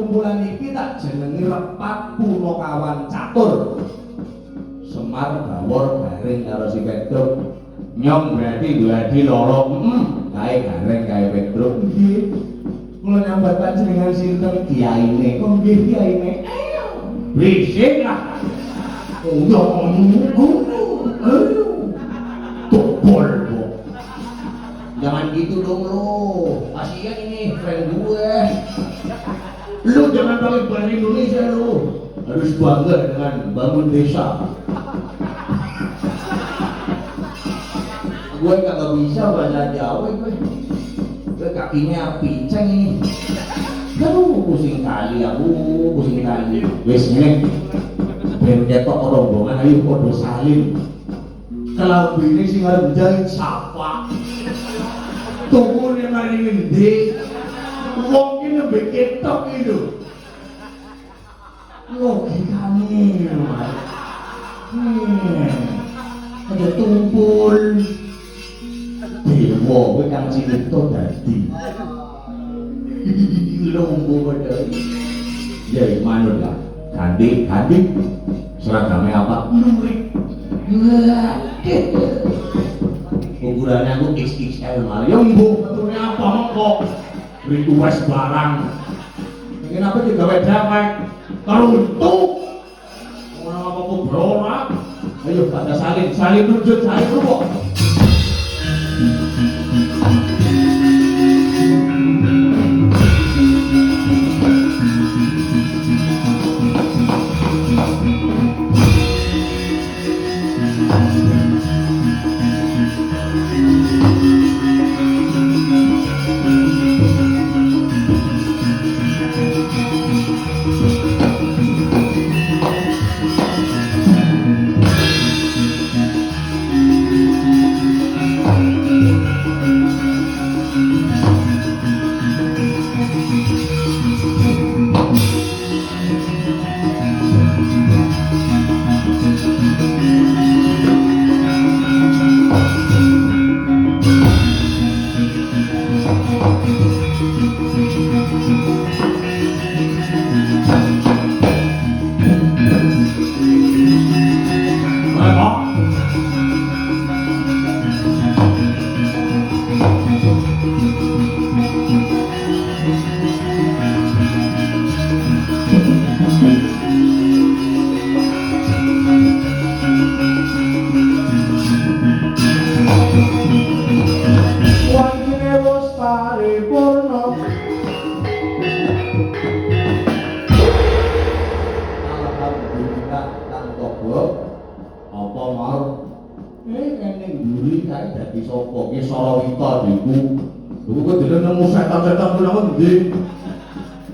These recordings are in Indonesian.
kumpulan iki tak jenengi Repat Punakawan Catur. Semar Bawor garing karo si Petruk. Nyong berarti gladi loro. Kae garing kae Petruk. Nggih. Kula nyambat panjenengan sinten kiyaine? Kok nggih kiyaine? Ayo. Berisik lah. Topol. Jangan gitu dong lo, kasihan ini friend gue. Lu jangan pakai bahasa Indonesia lu, harus bangga dengan bangun desa. Gue kagak bisa bahasa Jawa gue kakinya pincang ini. Aduh pusing kali aku, pusing kali. Wes ini, ben ketok rombongan ayo podo salim. Kalau ini sih nggak menjahit sapa. Tukulnya mari ngendi, wong ini lebih ketok itu. Logikanya, ada tumpul. Dewa, gue kang cinta tadi. Lombo badai. Ya mana lah, ganti. Seragamnya apa? Lurik. Ukurannya aku XXL malah. Ya mbok betulnya apa mengkok? Request barang. Ingin apa juga wedapek? Keruntuk. Orang apa berorak? Ayo pada saling nunjuk, saling rukuk.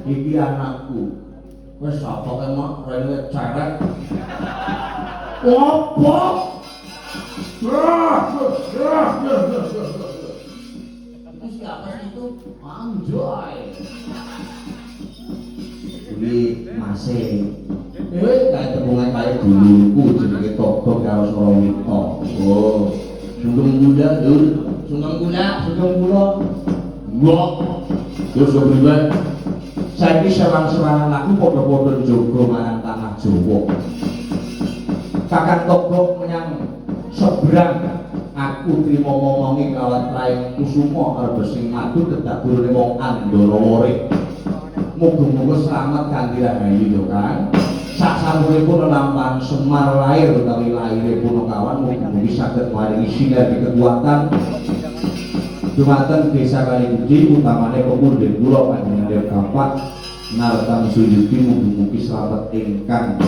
Iki anakku. Wes apa kemak rene cerek. Opo? Itu siapa sih itu? Anjoy. Ini masih. Kayak tepungan kayak duluku jenenge Togok karo Sorawito. Oh, sungkem gula. Mbok. Terus kepriwe? Saiki serang-serangan aku padha-padha njogo marang tanah Jawa. Kakang Togok menyang seberang aku trimo ngomongi kawat raing kusuma arep sing madu kedadurane wong Andara Worik. Muga-muga selamat kanthi rahayu yo Kang. Sasampunipun lampahan Semar lair utawi laire Punakawan mugi saged maringi sinergi kekuatan dumateng desa Kalibudi utamane pemundhen kula panjenengan Bapak Nartam Suyuti mugi-mugi selamat ingkang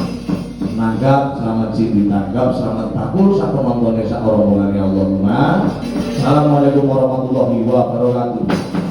nanggap, selamat sing ditanggap, selamat takul sapemontone sak rombongane Allahumma. Assalamualaikum warahmatullahi wabarakatuh.